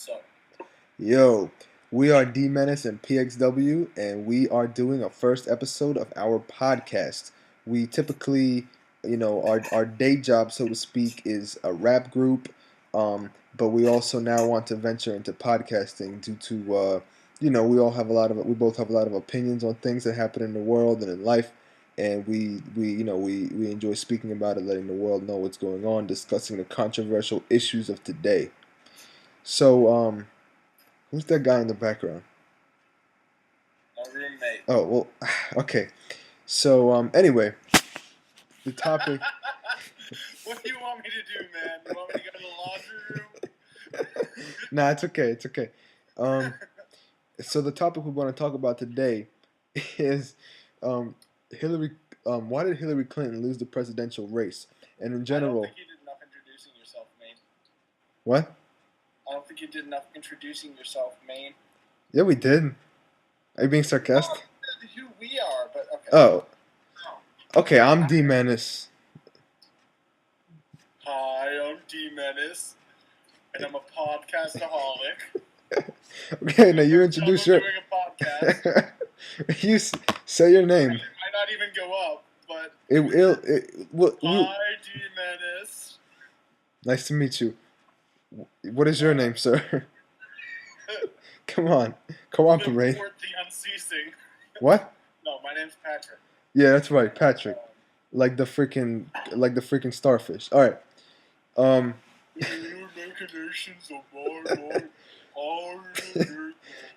up? Yo, we are D Menace and PXW, and we are doing a first episode of our podcast. We typically, our day job, so to speak, is a rap group, but we also now want to venture into podcasting due to, we both have a lot of opinions on things that happen in the world and in life, and we enjoy speaking about it, letting the world know what's going on, discussing the controversial issues of today. So. Who's that guy in the background? My roommate. Oh, well, okay. So, anyway, the topic. What do you want me to do, man? You want me to go to the laundry room? Nah, it's okay. It's okay. Um, so the topic we want to talk about today is Hillary. Why did Hillary Clinton lose the presidential race? And in I don't general, think you did enough introducing yourself, Maine. what? I don't think you did enough introducing yourself, Maine. Yeah, we did. Are you being sarcastic? Who we are, but okay. Oh, okay. I'm D Menace. Hi, I'm D Menace, and I'm a podcastaholic. Okay, now you introduce your. Doing a podcast. Say your name. It might not even go up, but Hi, D Menace. Nice to meet you. What is your name, sir? Come on, cooperate. The unceasing. What? No, my name's Patrick. Yeah, that's right, Patrick. Like the freaking starfish. All right.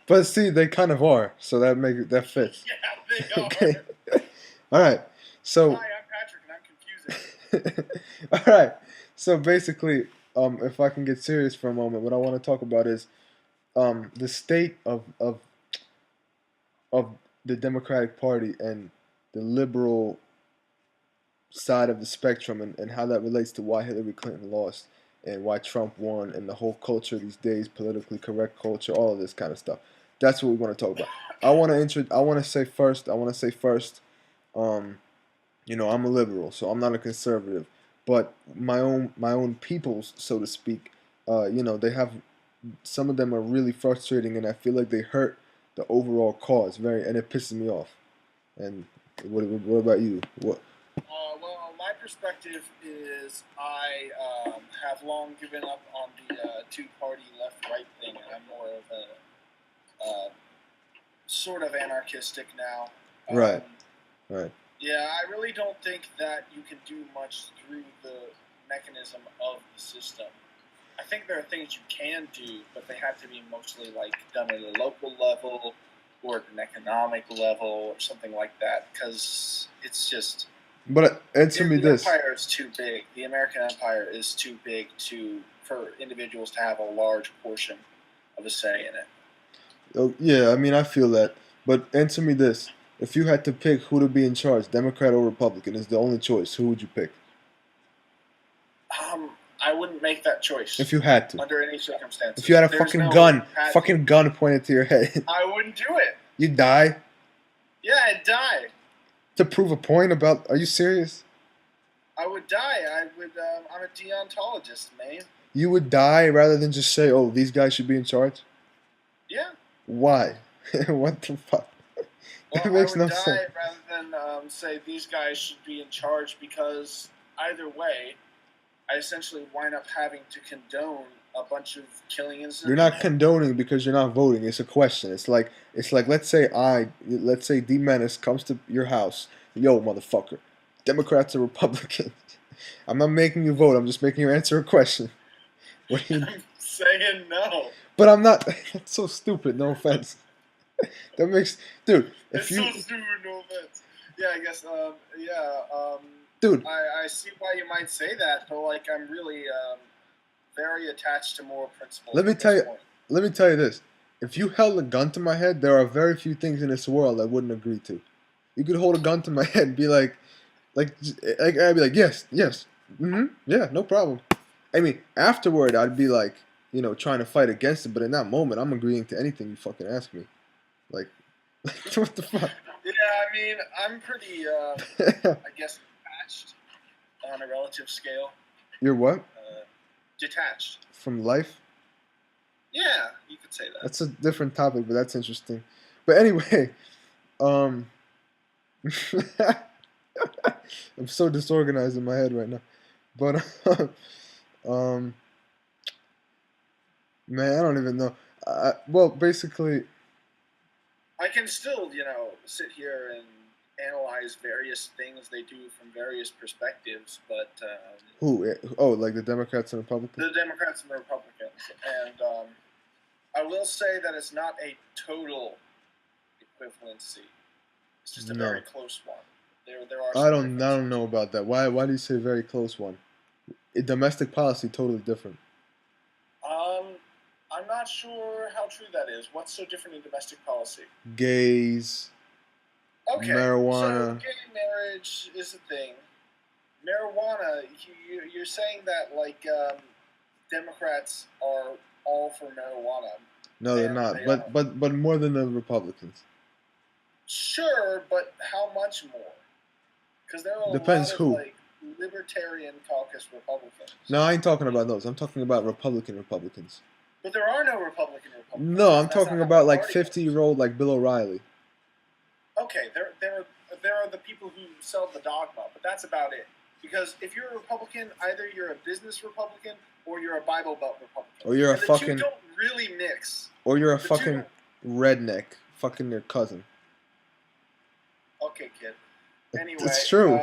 But see, they kind of are, so that fits. Yeah, they are. Okay. All right. So. Hi, I'm Patrick, and I'm confusing. All right. So basically, if I can get serious for a moment, what I want to talk about is the state of the Democratic Party and the liberal side of the spectrum, and how that relates to why Hillary Clinton lost and why Trump won, and the whole culture these days, politically correct culture, all of this kind of stuff. That's what we want to talk about. I want to say first. I'm a liberal, so I'm not a conservative. But my own peoples, so to speak, they have, some of them are really frustrating, and I feel like they hurt the overall cause and it pisses me off. And what about you? What? Well, my perspective is I have long given up on the two-party left-right thing, and I'm more of a sort of anarchistic now. Right. Yeah, I really don't think that you can do much through the mechanism of the system. I think there are things you can do, but they have to be mostly like done at a local level or at an economic level or something like that, because it's just... But answer me this. The empire is too big. The American empire is too big for individuals to have a large portion of a say in it. Oh, yeah, I mean, I feel that. But answer me this. If you had to pick who to be in charge, Democrat or Republican, is the only choice, who would you pick? I wouldn't make that choice. If you had to. Under any circumstances. If you had a fucking gun pointed to your head. I wouldn't do it. You'd die? Yeah, I'd die. To prove a point about... Are you serious? I would die. I'm a deontologist, man. You would die rather than just say, oh, these guys should be in charge? Yeah. Why? What the fuck? Well, that makes no sense. sense. Rather than say these guys should be in charge, because either way, I essentially wind up having to condone a bunch of killing incidents. You're not condoning because you're not voting. It's a question. It's like let's say D Menace comes to your house. Yo, motherfucker, Democrats or Republicans? I'm not making you vote. I'm just making you answer a question. What are you... I'm saying no. But I'm not. That's so stupid. No offense. That makes, dude. It's so stupid. No offense. Yeah, I guess. Dude, I see why you might say that, but like I'm really very attached to moral principles. Let me tell you this. If you held a gun to my head, there are very few things in this world I wouldn't agree to. You could hold a gun to my head and be like I'd be like, yes, yeah, no problem. I mean, afterward, I'd be like, trying to fight against it, but in that moment, I'm agreeing to anything you fucking ask me. Like what the fuck? Yeah, I mean, I'm pretty, I guess, detached on a relative scale. You're what? Detached. From life? Yeah, you could say that. That's a different topic, but that's interesting. But anyway, um, I'm so disorganized in my head right now. But um, man, I don't even know. Well, basically, I can still, sit here and analyze various things they do from various perspectives, but who? Oh, like the Democrats and Republicans. the Democrats and the Republicans, and I will say that it's not a total equivalency. It's just a No, very close one. There are I some don't. I differences. don't know about that. Why do you say very close one? Domestic policy totally different. Um, I'm not sure how true that is. What's so different in domestic policy? Gays, Okay, so marijuana. gay marriage is a thing. Marijuana, you're saying that like Democrats are all for marijuana, No, they're and not. they are But more than the Republicans. sure, but how much more? Because there are a Depends lot of who. like libertarian caucus Republicans, No, I ain't talking about those. I'm talking about Republicans. but there are no Republican Republicans No, because I'm that's not talking how the about like party works. 50-year-old like Bill O'Reilly. Okay, there are the people who sell the dogma, but that's about it. Because if you're a Republican, either you're a business Republican or you're a Bible Belt Republican, Or you're a and the two fucking don't really mix. or you're a The two fucking don't. redneck fucking their cousin. Okay, kid. It's Anyway, true.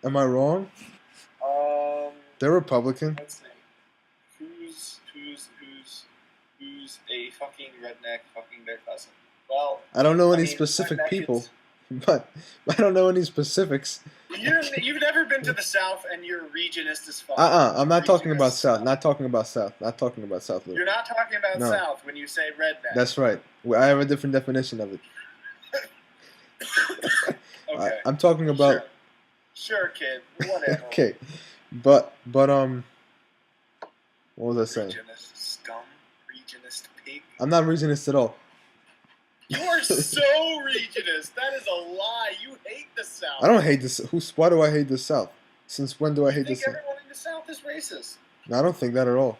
Am I wrong? um, They're Republican. let's see. Who's a fucking redneck fucking their cousin? Well, I don't know I any mean, specific redneck people, is. but I don't know any specifics. You've never been to the South and you're regionist as fuck. I'm not talking about Regionist as South. fuck. Not talking about South. Not talking about South. Luke. You're not talking about No, South when you say redneck. that's right. I have a different definition of it. Okay. I'm talking about. Sure, kid. Whatever. Okay, but what was I saying? Regionist scum. Regionist pig. I'm not regionist at all. You are so regionist. That is a lie. You hate the South. I don't hate this. Why do I hate the South? Since when do I hate the You think South? everyone in the South is racist? No, I don't think that at all.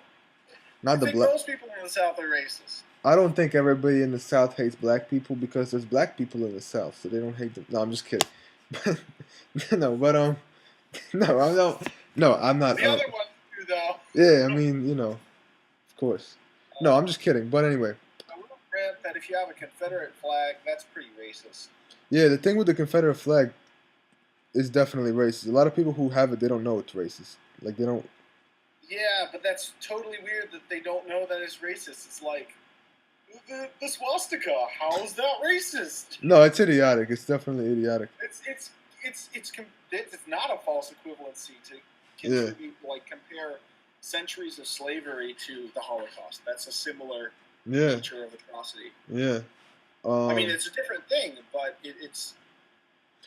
Not I the think black. most people in the South are racist. I don't think everybody in the South hates black people because there's black people in the South, so they don't hate them. No, I'm just kidding. No, but no, I'm not. No, I'm not. The other ones do, though. Yeah, I mean, of course. No, I'm just kidding. But anyway. I will grant that if you have a Confederate flag, that's pretty racist. Yeah, the thing with the Confederate flag is definitely racist. A lot of people who have it, they don't know it's racist. Like they don't. Yeah, but that's totally weird that they don't know that it's racist. It's like the swastika. How is that racist? No, it's idiotic. It's definitely idiotic. It's not a false equivalency to contribute compare centuries of slavery to the Holocaust. That's a similar nature of atrocity. Yeah. I mean, it's a different thing, but it's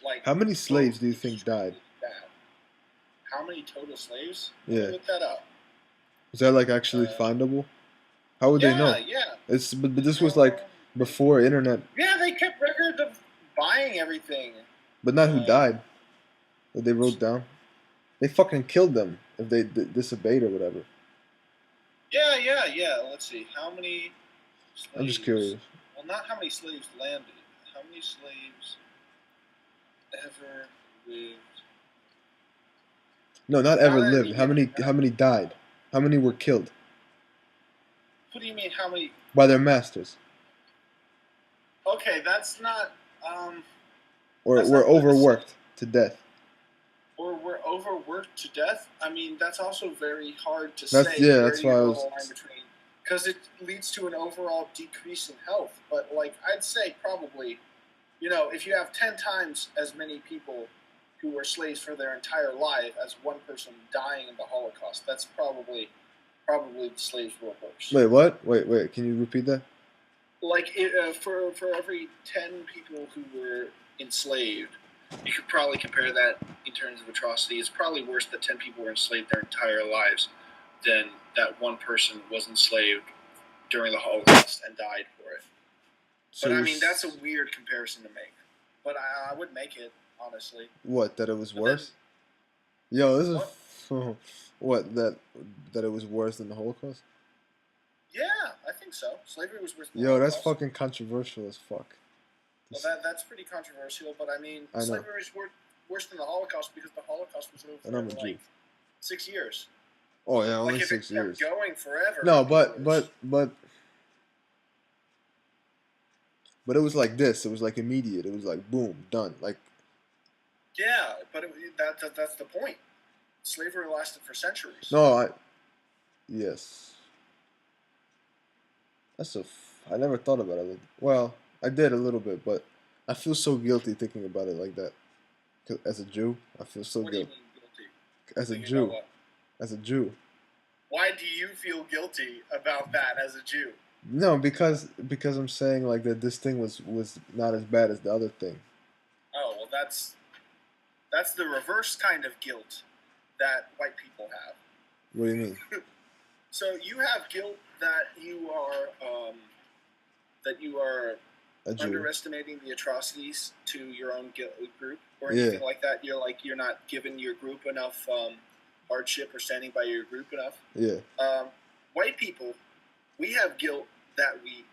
like. How many slaves do you think died? Bad. How many total slaves? Yeah. Look that up. Is that like actually findable? How would they know? Yeah. But this was like before internet. Yeah, they kept records of buying everything. But not who died. That they wrote down. They fucking killed them if they disobeyed or whatever. Yeah. Let's see. How many slaves? I'm just curious. Well, not how many slaves landed. How many slaves ever lived? No, not ever lived. How many died? How many were killed? What do you mean? How many? By their masters. Okay, that's not. Or were overworked to death. Or were overworked to death. I mean, that's also very hard to say. Yeah, that's why I was. Because it leads to an overall decrease in health. But like, I'd say probably, if you have 10 times as many people who were slaves for their entire life as one person dying in the Holocaust, that's probably the slaves were worse. Wait, what? Wait. Can you repeat that? Like, for every 10 people who were enslaved, you could probably compare that in terms of atrocity. It's probably worse that 10 people were enslaved their entire lives than that one person was enslaved during the Holocaust and died for it. So but I mean, that's a weird comparison to make. But I would make it, honestly. What, that it was worse? Yo, this is... What, that it was worse than the Holocaust? Yeah, I think so. Slavery was worse than the Yo, that's Holocaust. fucking controversial as fuck. Well, that's pretty controversial, but I mean, I know. slavery is worse than the Holocaust because the Holocaust was And I'm over a for Jew. like 6 years. Oh yeah, only Like if it 6 years. kept going forever. No, it'd be worse. but it was like this. It was like immediate. It was like boom, done. Like Yeah, but that's the point. Slavery lasted for centuries. no, yes. I never thought about it. Well, I did a little bit, but I feel so guilty thinking about it like that. 'Cause as a Jew, I feel so What do you guilty. mean guilty? As a Thinking about Jew, what? as a Jew. Why do you feel guilty about that as a Jew? No, because I'm saying like that this thing was not as bad as the other thing. Oh well, that's the reverse kind of guilt that white people have. What do you mean? So you have guilt that you are A Jew. underestimating the atrocities to your own group or Yeah. anything like that. You're not giving your group enough hardship or standing by your group enough. Yeah. White people, we have guilt that we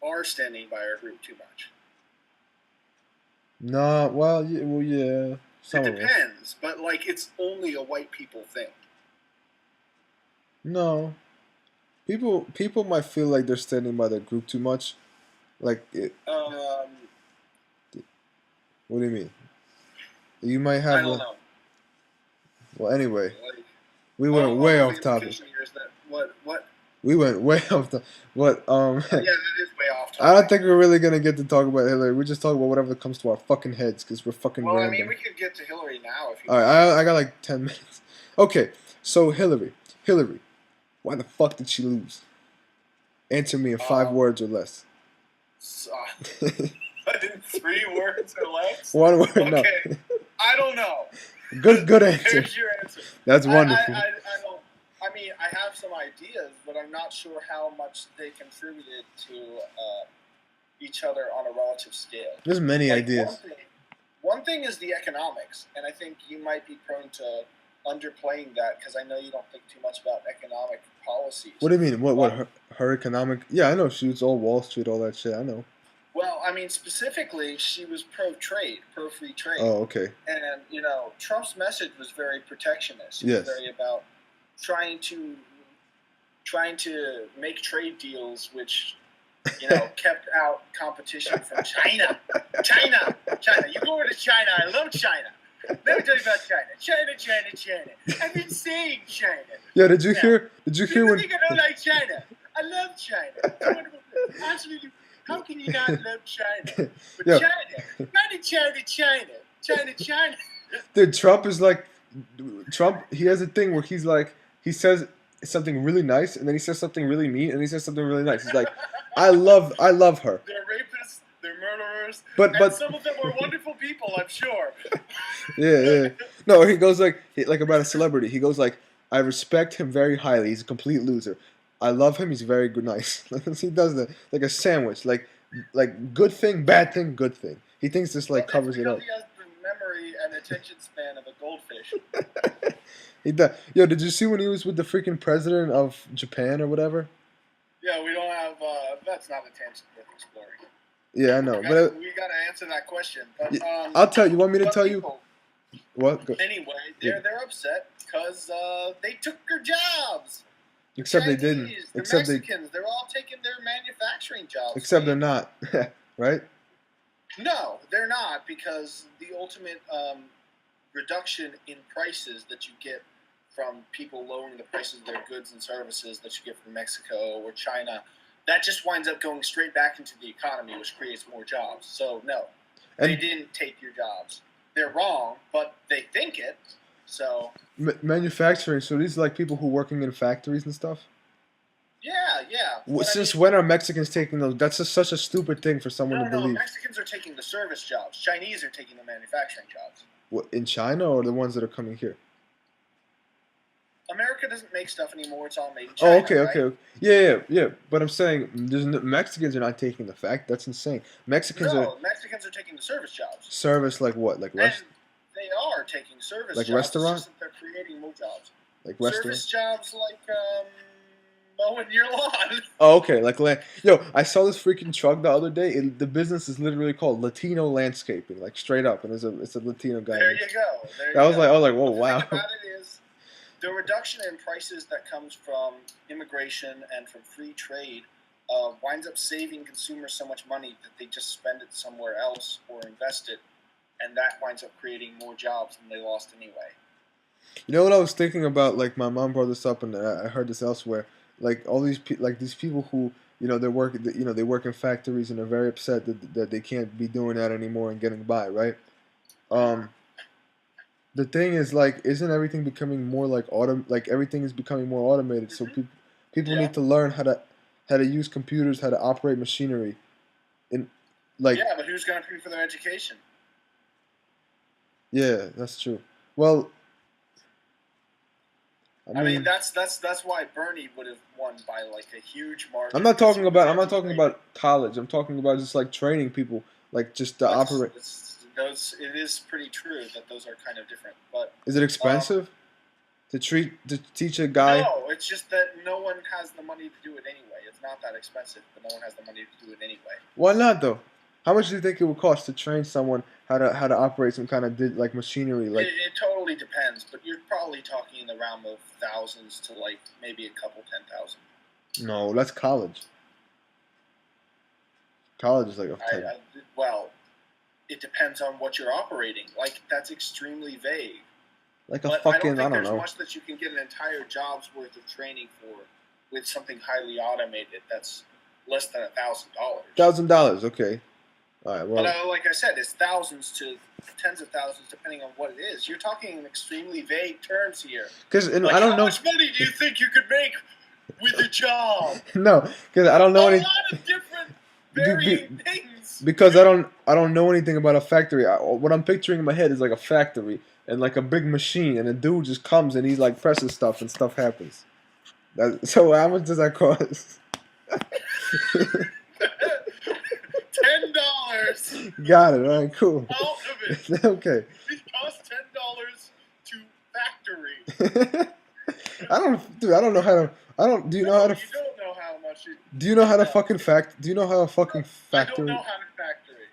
are standing by our group too much. No, well, yeah. Some It of us. depends, but like it's only a white people thing. No. People might feel like they're standing by their group too much. Like it. What do you mean? You might have. I don't know. Well, anyway, Like, we went way all off the topic. implication here is that what? We went way off the. What? Yeah, that is way off topic. I don't think we're really gonna get to talk about Hillary. We just talk about whatever that comes to our fucking heads because we're fucking Well, random. I mean, we could get to Hillary now if you. All right, I got like 10 minutes. Okay, so Hillary, why the fuck did she lose? Answer me in 5 words or less. In 3 words or less. 1 word, Okay. no. I don't know. Good answer. Here's your answer. That's wonderful. I don't. I mean, I have some ideas, but I'm not sure how much they contributed to each other on a relative scale. There's many ideas. One thing is the economics, and I think you might be prone to underplaying that because I know you don't think too much about economic policies. What do you mean? What her economic? Yeah, I know she was all Wall Street, all that shit. I know. Well, I mean, specifically, she was pro-trade, pro-free trade. Oh, okay. And, Trump's message was very protectionist. He Yes. was very about trying to make trade deals which, kept out competition from China. China. You go over to China. I love China. Let me tell you about China. China. I've been saying China. Yeah, did you hear People when? think I don't like China. I love China. It's wonderful. Absolutely. How can you not love China? But Yeah. China. Dude, Trump is like, he has a thing where he's like, he says something really nice, and then he says something really mean, and then he says something really nice. He's like, I love her. They're rapists, they're murderers, But some of them are wonderful people, I'm sure. Yeah. No, he goes like about a celebrity. He goes like, I respect him very highly. He's a complete loser. I love him. He's very good, nice. He does that like a sandwich, like good thing, bad thing, good thing. He thinks this like covers it up. He has the memory and attention span of a goldfish. He does. Yo, did you see when he was with the freaking president of Japan or whatever? Yeah, we don't have. That's not a tangent worth exploring. Yeah, I know. We gotta answer that question. But I'll tell you. You want me to tell you? What? Go. Anyway, they're upset because they took their jobs. Except Chinese, they didn't. The Except Mexicans, they're all taking their manufacturing jobs. Except they're not, right? No, they're not, because the ultimate reduction in prices that you get from people lowering the prices of their goods and services that you get from Mexico or China, that just winds up going straight back into the economy, which creates more jobs. So no, they didn't take your jobs. They're wrong, but they think it. So manufacturing. So these are like people who are working in factories and stuff. Yeah. Since when are Mexicans taking those? That's just such a stupid thing for someone to believe. Mexicans are taking the service jobs. Chinese are taking the manufacturing jobs. What, in China or the ones that are coming here? America doesn't make stuff anymore. It's all made in China. Oh, okay. Yeah. But I'm saying Mexicans are not taking the fact. That's insane. Mexicans are taking the service jobs. Service like what? Like rest? They are taking service like jobs. Restaurant? It's just that they're creating more jobs. Like restaurant? Service jobs like mowing your lawn. Oh, okay. Like, yo, I saw this freaking truck the other day. The business is literally called Latino Landscaping, like straight up, and it's a Latino guy. There you go. There I you was go. like, whoa, But the wow. thing about it is, the reduction in prices that comes from immigration and from free trade winds up saving consumers so much money that they just spend it somewhere else or invest it, and that winds up creating more jobs than they lost anyway. You know what I was thinking about? Like, my mom brought this up, and I heard this elsewhere. Like, all these like these people who, they work in factories and are very upset that they can't be doing that anymore and getting by, right? Um, the thing is, like, isn't everything becoming more like like everything is becoming more automated? So people Yeah. need to learn how to use computers, how to operate machinery, and like Yeah, but who's going to pay for their education? yeah, that's true. Well, I mean, that's why Bernie would have won by like a huge margin. I'm not talking about college. I'm talking about just like training people, like just to operate. It is pretty true that those are kind of different. But is it expensive to teach a guy? No, it's just that no one has the money to do it anyway. It's not that expensive, but no one has the money to do it anyway. Why not though? How much do you think it would cost to train someone how to operate some kind of like machinery? Like it totally depends, but you're probably talking in the realm of thousands to like maybe a couple 10,000. No, that's college. College is like a 10. Well, it depends on what you're operating. Like that's extremely vague. Like a but fucking I don't think know. There's much that you can get an entire job's worth of training for with something highly automated that's less than $1,000. $1,000, okay. All right, well, but like I said, it's thousands to tens of thousands depending on what it is. You're talking in extremely vague terms here. Because like, I don't know. How much money do you think you could make with a job? No, because I don't know any. A lot of different varying things. Because I don't know anything about a factory. What I'm picturing in my head is like a factory and like a big machine, and a dude just comes and he's like presses stuff and stuff happens. So how much does that cost? $10. Got it. All right, cool. Out of it. Okay. It costs $10 to factory. I don't know how to. Do you know how to? You don't know how much. Do you know how to fucking Do you know how a fucking factory? I don't know how to factory.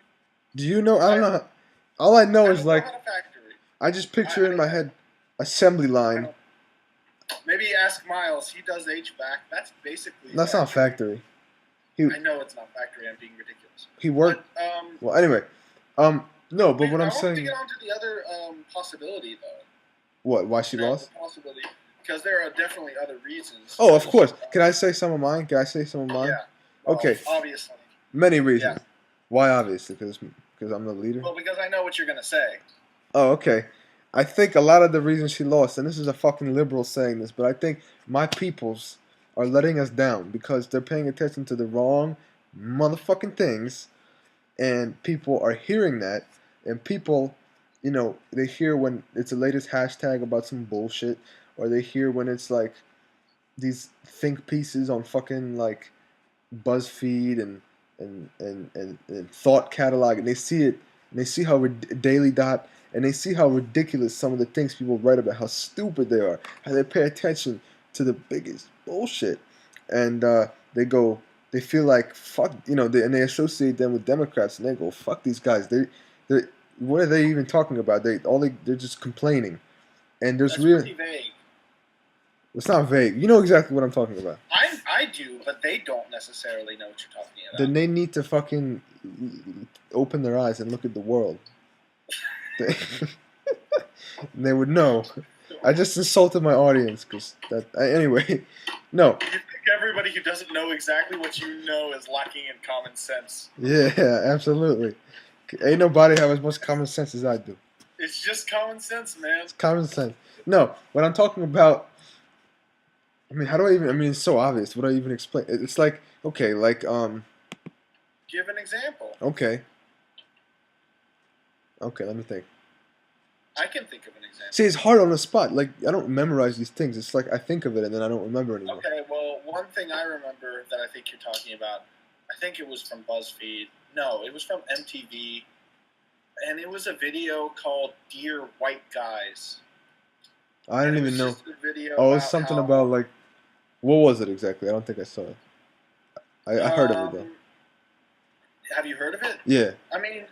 Do you know? I don't know. All I know is like. Know how to factory. I just picture in my head assembly line. Maybe ask Miles. He does HVAC. That's basically. That's not factory. I know it's not factory. I'm being ridiculous. He worked. But, well, anyway, no. But what I'm saying. I want to get on to the other possibility though. What? Why she lost? Possibility. Because there are definitely other reasons. Oh, of course. Can I say some of mine? Yeah. Well, okay. Obviously. Many reasons. Yeah. Why obviously? Because I'm the leader? Well, because I know what you're going to say. Oh, okay. I think a lot of the reasons she lost, and this is a fucking liberal saying this, but I think my peoples are letting us down because they're paying attention to the wrong motherfucking things, and people are hearing that, and people, they hear when it's the latest hashtag about some bullshit, or they hear when it's like these think pieces on fucking like BuzzFeed and Thought Catalog, and they see it, and they see how Daily Dot, and they see how ridiculous some of the things people write about, how stupid they are, how they pay attention to the biggest bullshit, and they feel like fuck, and they associate them with Democrats, and they go fuck these guys. They what are they even talking about? They're just complaining, and there's really vague. It's not vague. You know exactly what I'm talking about. I do, but they don't necessarily know what you're talking about. Then they need to fucking open their eyes and look at the world. They would know. I just insulted my audience because anyway, no. You think everybody who doesn't know exactly what you know is lacking in common sense? Yeah, absolutely. Ain't nobody have as much common sense as I do. It's just common sense, man. It's common sense. No, what I'm talking about. I mean, how do I even? I mean, it's so obvious. What do I even explain? It's like okay, like Give an example. Okay. Okay, let me think. I can think of an example. See, it's hard on the spot. Like, I don't memorize these things. It's like I think of it and then I don't remember anymore. Okay, well, one thing I remember that I think you're talking about, I think it was from BuzzFeed. No, it was from MTV. And it was a video called Dear White Guys. I don't even know. Just a video it's something about like What was it exactly? I don't think I saw it. I heard of it though. Have you heard of it? Yeah. I mean,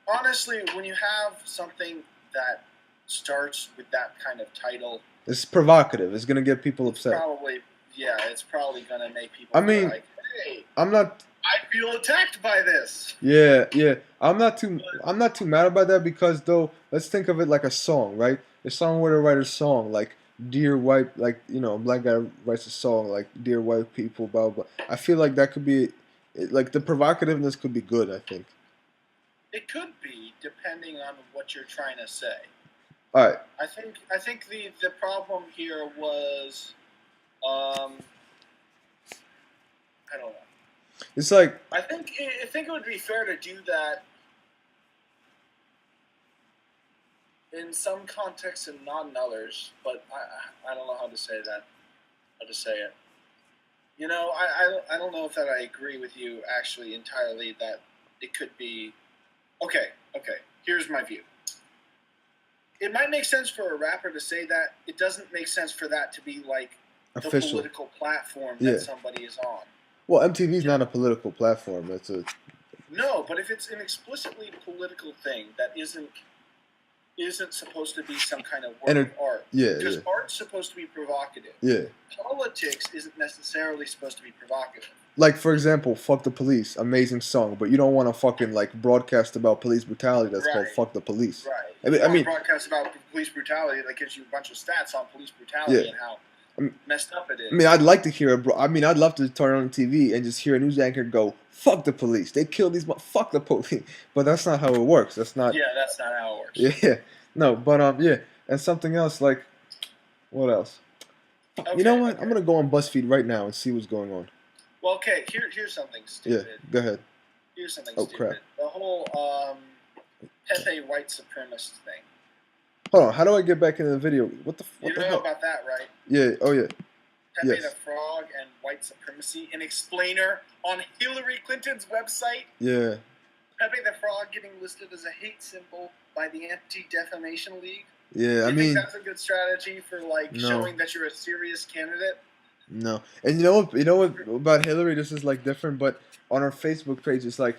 honestly, when you have something that starts with that kind of title, It's provocative. It's gonna get people upset. It's probably gonna make people I mean, like, hey, I'm not. I feel attacked by this. Yeah, yeah. I'm not too mad about that because though, let's think of it like a song, right? A songwriter writes a song like "Dear White," like a black guy writes a song like "Dear White People," blah blah. I feel like that could be, like the provocativeness could be good. I think. It could be, depending on what you're trying to say. All right. I think the problem here was, I don't know. It's like I think it would be fair to do that in some contexts and not in others. But I don't know how to say that. How to say it. You know, I don't know if that I agree with you actually entirely that it could be. Okay. Here's my view. It might make sense for a rapper to say that. It doesn't make sense for that to be like official. The political platform that somebody is on. Well, MTV's not a political platform. It's a no, but if it's an explicitly political thing that isn't supposed to be some kind of work of art. Yeah, because art's supposed to be provocative. Yeah. Politics isn't necessarily supposed to be provocative. Like, for example, "Fuck the Police," amazing song, but you don't want to fucking like broadcast about police brutality that's called "Fuck the Police." Right. I mean, broadcast about police brutality that gives you a bunch of stats on police brutality and how messed up it is. I mean, I'd like to hear I'd love to turn on TV and just hear a news anchor go, "Fuck the police! They killed these. Fuck the police!" But that's not how it works. That's not. Yeah, that's not how it works. Yeah. No, but yeah, and something else like, what else? Okay, you know what? I'm gonna go on BuzzFeed right now and see what's going on. Well, okay. Here's something stupid. Yeah, go ahead. Here's something stupid. Crap. The whole Pepe white supremacist thing. Hold on. How do I get back into the video? What the hell? You know about that, right? Yeah. Oh yeah. Pepe the Frog and white supremacy. An explainer on Hillary Clinton's website. Yeah. Pepe the Frog getting listed as a hate symbol by the Anti-Defamation League. Yeah, I mean, that's a good strategy for showing that you're a serious candidate. No, and you know what about Hillary? This is like different, but on her Facebook page, it's like,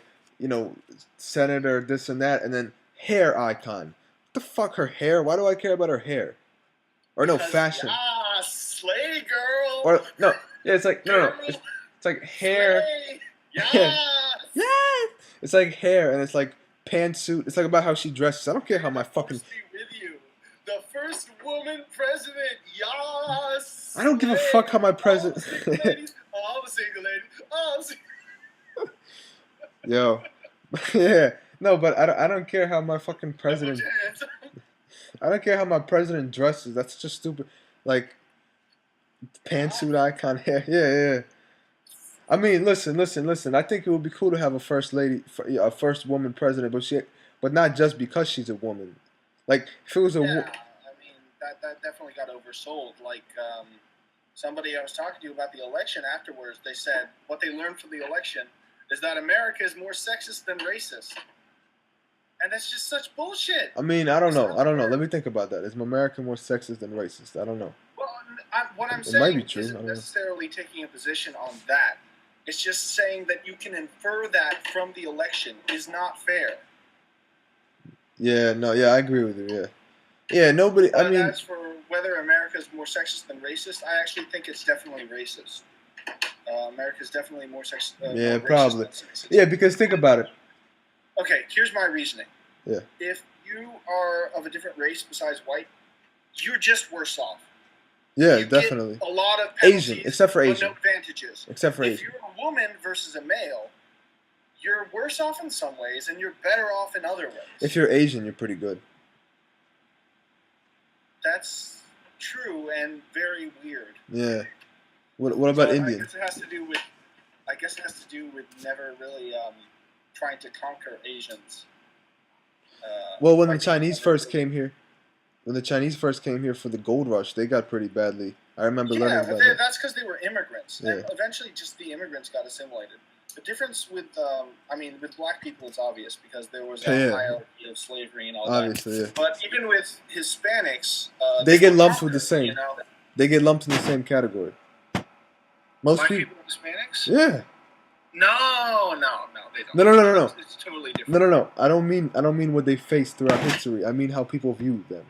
senator this and that, and then hair icon. What the fuck, her hair? Why do I care about her hair? Or no, fashion. Ah, slay girl. Or no, yeah, it's like no, it's like hair. Yeah. Yeah. It's like hair, and it's like pantsuit. It's like about how she dresses. I don't care how my fucking. With you, the first woman president. Yes. I don't give a fuck how my president. All the single ladies. Yo, yeah, no, but I don't care how my fucking president. I don't care how my president dresses. That's just stupid. Like pantsuit icon hair. Yeah. I mean, listen. I think it would be cool to have a first lady, a first woman president, but not just because she's a woman. Like if it was a. Yeah, I mean that definitely got oversold. Like somebody I was talking to about the election afterwards, they said what they learned from the election is that America is more sexist than racist, and that's just such bullshit. I mean, I don't know. Let me think about that. Is America more sexist than racist? I don't know. Well, what I'm saying isn't necessarily taking a position on that. It's just saying that you can infer that from the election is not fair. Yeah, no, yeah, I agree with you, yeah, nobody, I mean... As for whether America is more sexist than racist, I actually think it's definitely racist. America's definitely more sexist. Yeah, probably. Yeah, because think about it. Okay, here's my reasoning. Yeah. If you are of a different race besides white, you're just worse off. Yeah, definitely. Get a lot of penalties, Asian, except for Asian. No advantages. Except for Asian. If you're a woman versus a male, you're worse off in some ways, and you're better off in other ways. If you're Asian, you're pretty good. That's true and very weird. Yeah. What about Indian? I guess it has to do with never really trying to conquer Asians. Well, when the Chinese first came here. When the Chinese first came here for the gold rush, they got pretty badly. I remember learning about that. That's because they were immigrants. Yeah. And eventually, just the immigrants got assimilated. The difference with, with black people is obvious because there was a hierarchy of slavery and all Obviously, that. Yeah. But even with Hispanics, they get lumped with the same. They get lumped in the same category. Most Black people. people and Hispanics? Yeah. No, they don't. No, no, no, no, no. It's totally No, different. no, no. I don't mean what they faced throughout history. I mean how people viewed them.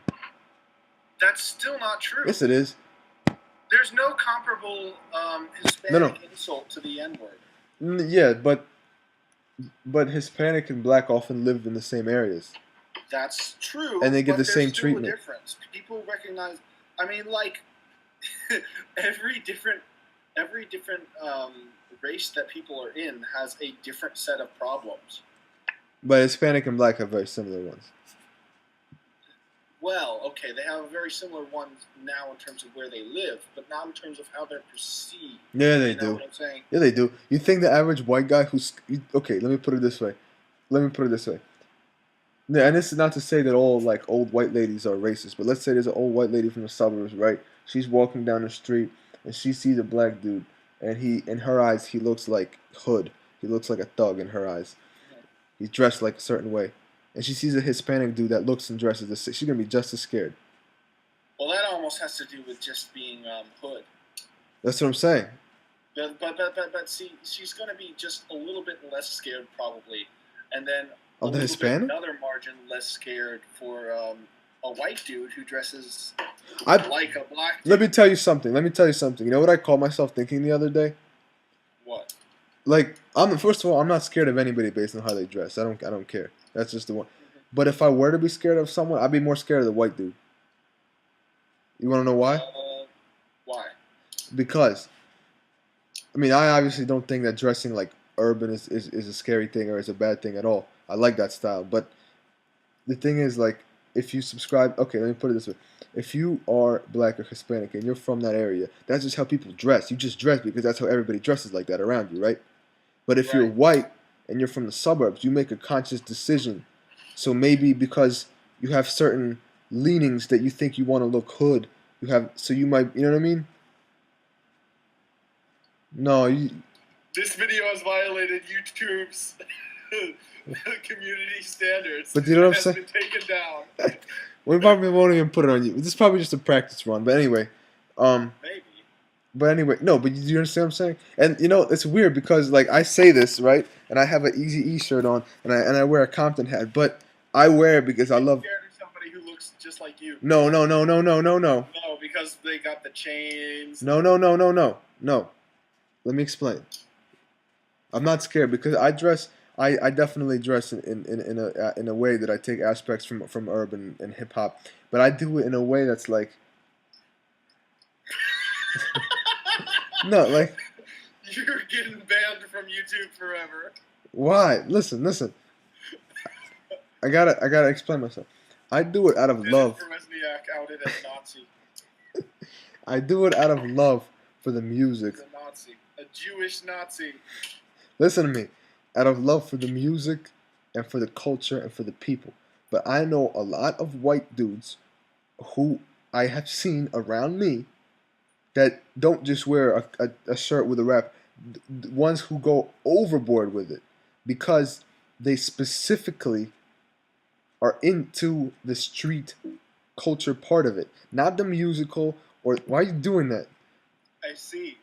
That's still not true. Yes, it is. There's no comparable No, no. Hispanic insult to the N-word. Yeah, but Hispanic and Black often live in the same areas. That's true. And they get but the same there's still treatment. A difference. People recognize. I mean, like every different race that people are in has a different set of problems. But Hispanic and Black have very similar ones. Well, okay, they have very similar ones now in terms of where they live, but not in terms of how they're perceived. Yeah, they you know do. What I'm saying? Yeah, they do. You think the average white guy who's okay? Let me put it this way. Yeah, and this is not to say that all like old white ladies are racist, but let's say there's an old white lady from the suburbs, right? She's walking down the street and she sees a black dude, and in her eyes, he looks like hood. He looks like a thug in her eyes. He's dressed like a certain way, and she sees a Hispanic dude that looks and dresses the same. She's gonna be just as scared. Well, that almost has to do with just being hood. That's what I'm saying. But see, she's gonna be just a little bit less scared probably, and then Of the Hispanic? Another margin less scared for a white dude who dresses I- like a black dude. Let me tell you something. You know what I caught myself thinking the other day? What? Like, first of all, I'm not scared of anybody based on how they dress. I don't care. That's just the one. Mm-hmm. But if I were to be scared of someone, I'd be more scared of the white dude. You want to know why? Why? Because, I mean, I obviously don't think that dressing like urban is a scary thing or is a bad thing at all. I like that style. But the thing is, like, if you subscribe, okay, let me put it this way. If you are black or Hispanic and you're from that area, that's just how people dress. You just dress because that's how everybody dresses like that around you, right? But if you're white and you're from the suburbs, you make a conscious decision. So maybe because you have certain leanings that you think you want to look hood, so you might, you know what I mean? No, This video has violated YouTube's community standards. But you know what I'm saying? Has been taken down. We probably won't even put it on you. This is probably just a practice run. But anyway, maybe. But anyway, no. But you understand what I'm saying? And you know, it's weird because like I say this right, and I have an Easy E shirt on, and I wear a Compton hat, but I wear it because I love. Scared of somebody who looks just like you. No, no, no, no, no, no, no. No, because they got the chains. No, no, no, no, no, no. Let me explain. I'm not scared because I dress. I definitely dress in a way that I take aspects from urban and hip hop, but I do it in a way that's like. No, like. You're getting banned from YouTube forever. Why? Listen. I gotta explain myself. I do it out of love. Outed as Nazi. I do it out of love for the music. He's a Nazi, a Jewish Nazi. Listen to me, out of love for the music and for the culture and for the people. But I know a lot of white dudes who I have seen around me that don't just wear a shirt with a rap. Ones who go overboard with it because they specifically are into the street culture part of it, not the musical. Or why are you doing that? I see.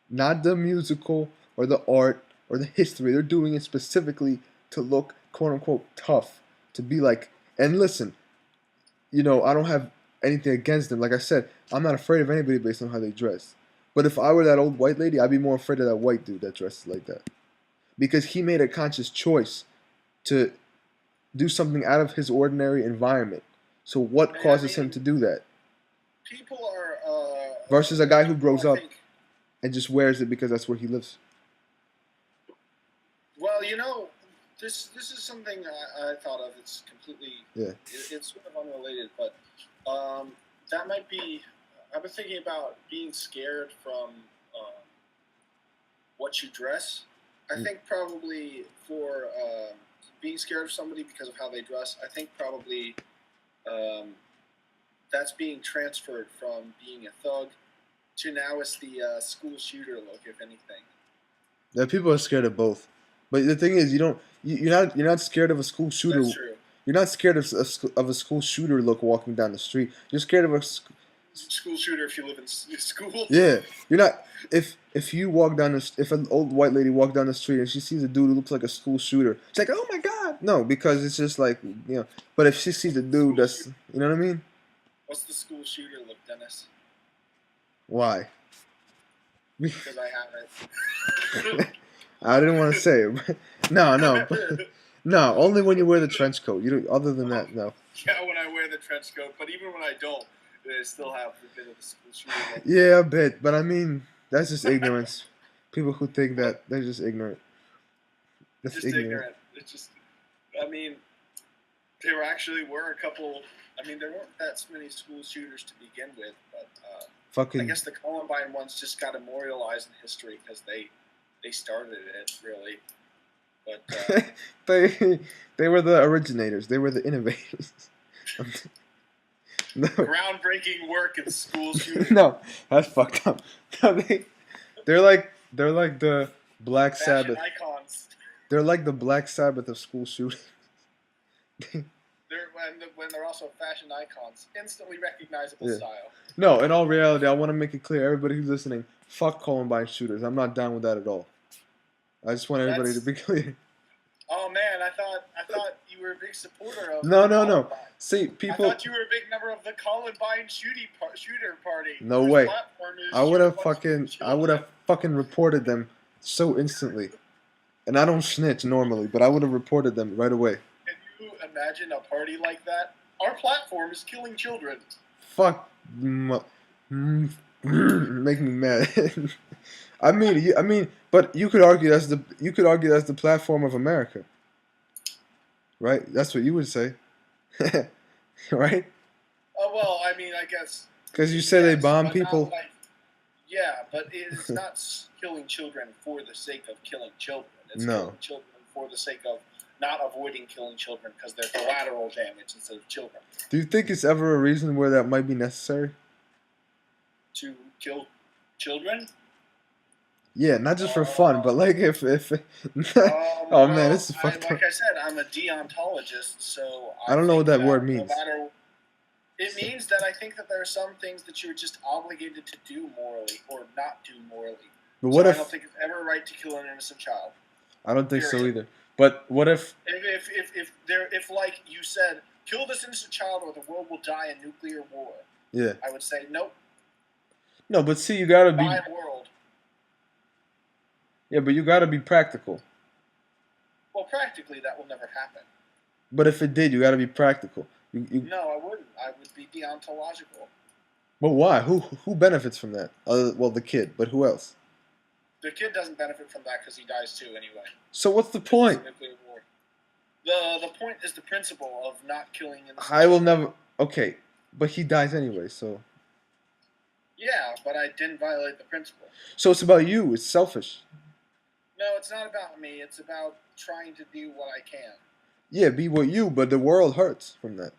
Not the musical or the art or the history. They're doing it specifically to look quote unquote tough, to be like. And listen, you know, I don't have anything against them. Like I said, I'm not afraid of anybody based on how they dress. But if I were that old white lady, I'd be more afraid of that white dude that dresses like that. Because he made a conscious choice to do something out of his ordinary environment. So what causes him to do that? People are... versus a guy who grows up and just wears it because that's where he lives. Well, you know, this is something I thought of. It's completely... Yeah. It's sort of unrelated, but that might be... I've been thinking about being scared from what you dress. I think probably for being scared of somebody because of how they dress, I think probably that's being transferred from being a thug to now it's the school shooter look, if anything. Yeah, people are scared of both. But the thing is, you're not scared of a school shooter. That's true. You're not scared of a school shooter look walking down the street. You're scared of school shooter if you live in school. Yeah, you're not. If you walk down the if an old white lady walk down the street and she sees a dude who looks like a school shooter, she's like, oh my god, no, because it's just like But if she sees a dude School that's, shooter. you know what I mean? What's the school shooter look, Dennis? Why? Because I haven't. I didn't want to say it. But no, no. Only when you wear the trench coat. You don't, other than that, no. Yeah, when I wear the trench coat, but even when I don't, they still have a bit of the school shooter look. Yeah, a bit, but I mean, that's just ignorance. People who think that, they're just ignorant. That's Just ignorant. It's just, I mean, there actually were a couple. I mean, there weren't that many school shooters to begin with, but I Fucking. guess the Columbine ones just got immortalized in history because they started it, really. But They were the originators. They were the innovators. No, groundbreaking work in school shooting. no, that's fucked up. No, they're like the Black Fashion Sabbath. icons. They're like the Black Sabbath of school shooting. When they're also fashion icons, instantly recognizable Yeah. style. No, in all reality, I want to make it clear, everybody who's listening, fuck Columbine shooters. I'm not down with that at all. I just want everybody to be clear. Oh man, I thought you were a big supporter of. No. Columbine. See, people. I thought you were a big member of the Columbine shooter party. No whose way. platform is I would have shoot a bunch of children. fucking reported them so instantly. And I don't snitch normally, but I would have reported them right away. Can you imagine a party like that? Our platform is killing children. Fuck. Make me mad. I mean, but you could argue that's the platform of America, right? That's what you would say, right? Oh well, I mean, I guess. Because you say they Yes, bomb but people. not like, yeah, but it's not killing children for the sake of killing children. It's No. killing children for the sake of not avoiding killing children because they're collateral damage instead of children. Do you think it's ever a reason where that might be necessary? To kill children? Yeah, not just for fun, but like if oh man, this is fucked up. Like I said, I'm a deontologist, so I don't know what think that word means. No matter, it means that I think that there are some things that you're just obligated to do morally or not do morally. But what I if don't think it's ever right to kill an innocent child. I don't think so Period. either. But what if If like you said, kill this innocent child or the world will die in nuclear war, yeah. I would say nope. No, but see, you gotta be Die in world. yeah, but you gotta be practical. Well, practically that will never happen. But if it did, you gotta be practical. No, I wouldn't. I would be deontological. But why? Who benefits from that? Well, the kid, but who else? The kid doesn't benefit from that because he dies too anyway. So what's the point? Nuclear war. The point is the principle of not killing innocent I will children. never. Okay, but he dies anyway. So Yeah, but I didn't violate the principle. so it's about you. It's selfish. No, it's not about me. It's about trying to do what I can. Yeah, be what you, but the world hurts from that.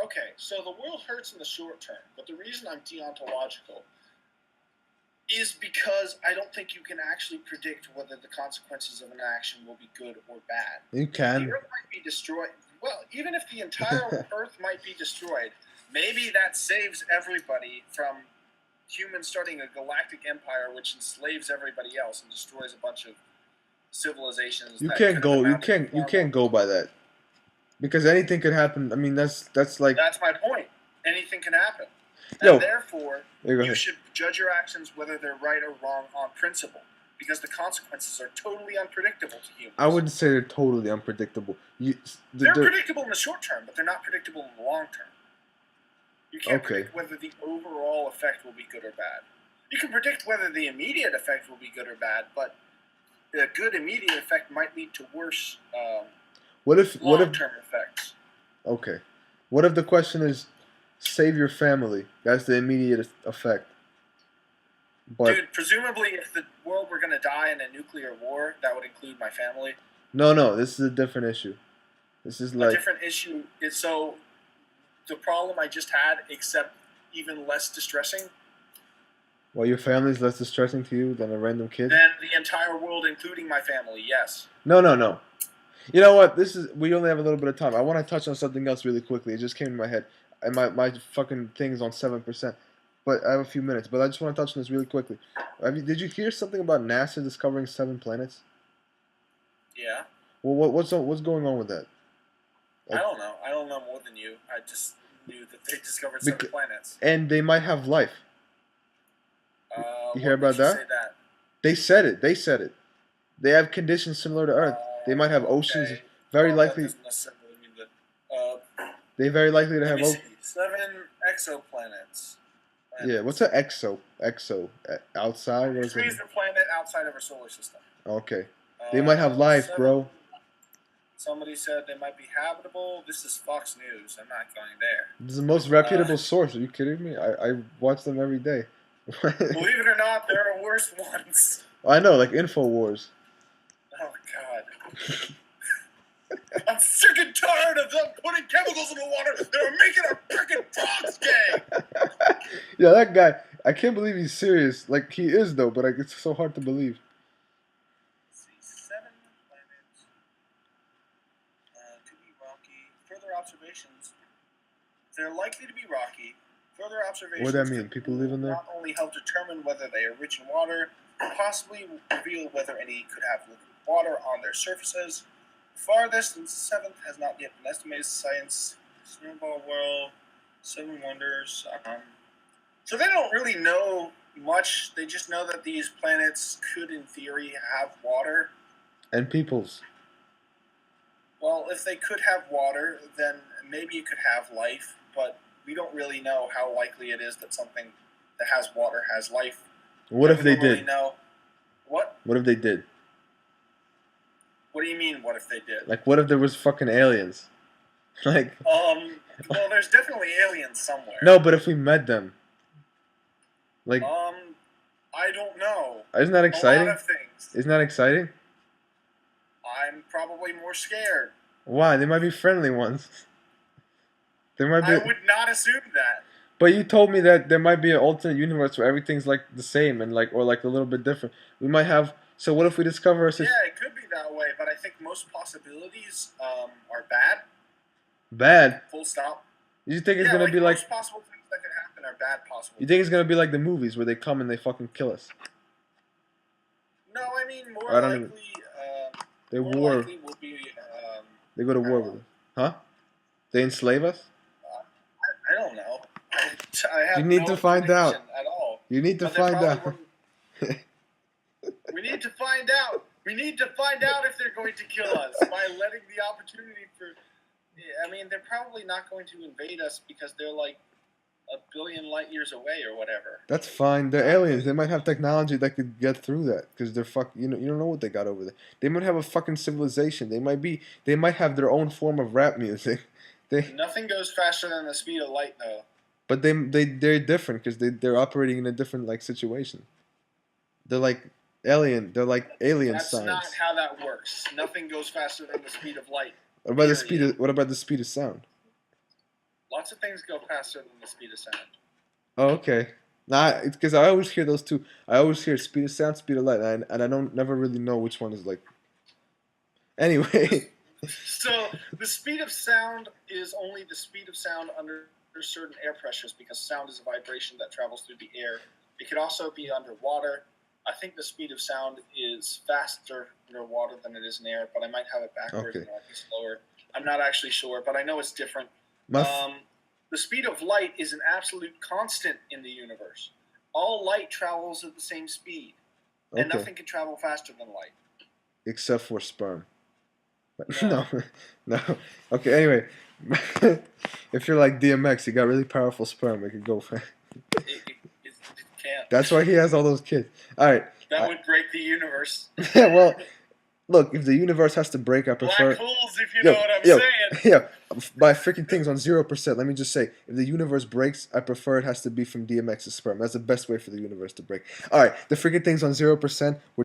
Okay, so the world hurts in the short term, but the reason I'm deontological is because I don't think you can actually predict whether the consequences of an action will be good or bad. You The can. Earth might be destroyed. Well, even if the entire Earth might be destroyed, maybe that saves everybody from humans starting a galactic empire which enslaves everybody else and destroys a bunch of civilizations. You that can't could go. have You amounted can't. to You far can't more. go by that. Because anything could happen. I mean, that's like. That's my point. Anything can happen. Yo. And therefore, There you go you ahead. should judge your actions whether they're right or wrong on principle. Because the consequences are totally unpredictable to humans. I wouldn't say they're totally unpredictable. They're predictable in the short term, but they're not predictable in the long term. You can't Okay. predict whether the overall effect will be good or bad. You can predict whether the immediate effect will be good or bad, but the good immediate effect might lead to worse What if? long-term effects. Okay. What if the question is, save your family? That's the immediate effect. But Dude, presumably if the world were going to die in a nuclear war, that would include my family. no, this is a different issue. This is A like different issue is so the problem I just had, except even less distressing, well, your family's less distressing to you than a random kid. than the entire world, including my family, yes. No. You know what? We only have a little bit of time. I want to touch on something else really quickly. It just came to my head. and my fucking thing's on 7%. But I have a few minutes. But I just want to touch on this really quickly. Did you hear something about NASA discovering 7 planets? Yeah. Well, what's going on with that? I don't know. I don't know more than you. I just knew that they discovered 7 planets. And they might have life. You hear What about makes you that? say that? They said it. They said it. They have conditions similar to Earth. They might have oceans. Okay. Very Well, likely. that doesn't necessarily mean that. They very likely to Let have. me see. 7 exoplanets. Yeah. What's an exo? Outside? What is Which means it? the planet outside of our solar system. Okay. They might have life, 7, bro. Somebody said they might be habitable. This is Fox News. I'm not going there. This is the most reputable source. Are you kidding me? I watch them every day. Believe it or not, there are worse ones. I know, like InfoWars. Oh, God. I'm sick and tired of them putting chemicals in the water that are making our freaking frogs gay. Yeah, that guy. I can't believe he's serious. Like, he is, though, but it's so hard to believe. Let's see, 7 planets. To be rocky. Further observations. They're likely to be rocky. Further observations. What does that mean? People live in there? Not only help determine whether they are rich in water, but possibly reveal whether any could have liquid water on their surfaces. Farthest and 7th has not yet been estimated. Science, Snowball World, 7 Wonders. So they don't really know much. They just know that these planets could, in theory, have water. And peoples. Well, if they could have water, then maybe it could have life, but we don't really know how likely it is that something that has water has life. What if they did? Really know. What? What if they did? What do you mean, what if they did? Like, what if there was fucking aliens? Like... Well, there's definitely aliens somewhere. No, but if we met them. Like... I don't know. Isn't that exciting? A lot of things. Isn't that exciting? I'm probably more scared. Why? They might be friendly ones. There might be... I would not assume that. But you told me that there might be an alternate universe where everything's like the same and like, or like a little bit different. We might have... So what if we discover a... Yeah, it could be that way, but I think most possibilities are bad. Bad? Full stop. You think it's gonna be like... most possible things that could happen are bad possible. You think it's gonna be like the movies where they come and they fucking kill us? No, I mean more likely... They more war... likely will be... they go to war with us. Huh? They enslave us? I don't know. I have you need to find out. At all. You need to find out. We need to find out. We need to find out if they're going to kill us by letting the opportunity for... I mean, they're probably not going to invade us because they're like 1 billion light years away or whatever. That's fine. They're aliens. They might have technology that could get through that because they're you don't know what they got over there. They might have a fucking civilization. They might have their own form of rap music. Nothing goes faster than the speed of light, though. But they're different because they're operating in a different like situation. They're like alien. They're like alien That's science. That's not how that works. Nothing goes faster than the speed of light. What about the speed? What about the speed of sound? Lots of things go faster than the speed of sound. Oh, okay. Nah, it's because I always hear those two. I always hear speed of sound, speed of light, and I don't never really know which one is like. Anyway. So the speed of sound is only the speed of sound under certain air pressures because sound is a vibration that travels through the air. It could also be underwater. I think the speed of sound is faster underwater than it is in air, but I might have it backwards. Okay. It might be slower. I'm not actually sure, but I know it's different. The speed of light is an absolute constant in the universe. All light travels at the same speed, and nothing can travel faster than light. Except for sperm. No. Okay, anyway. If you're like DMX, you got really powerful sperm. It could go fast. It can't. That's why he has all those kids. All right. That would break the universe. Well, look, if the universe has to break, I prefer... Black holes, if you know what I'm saying. Yeah, my freaking thing's on 0%. Let me just say, if the universe breaks, I prefer it has to be from DMX's sperm. That's the best way for the universe to break. All right, the freaking thing's on 0%.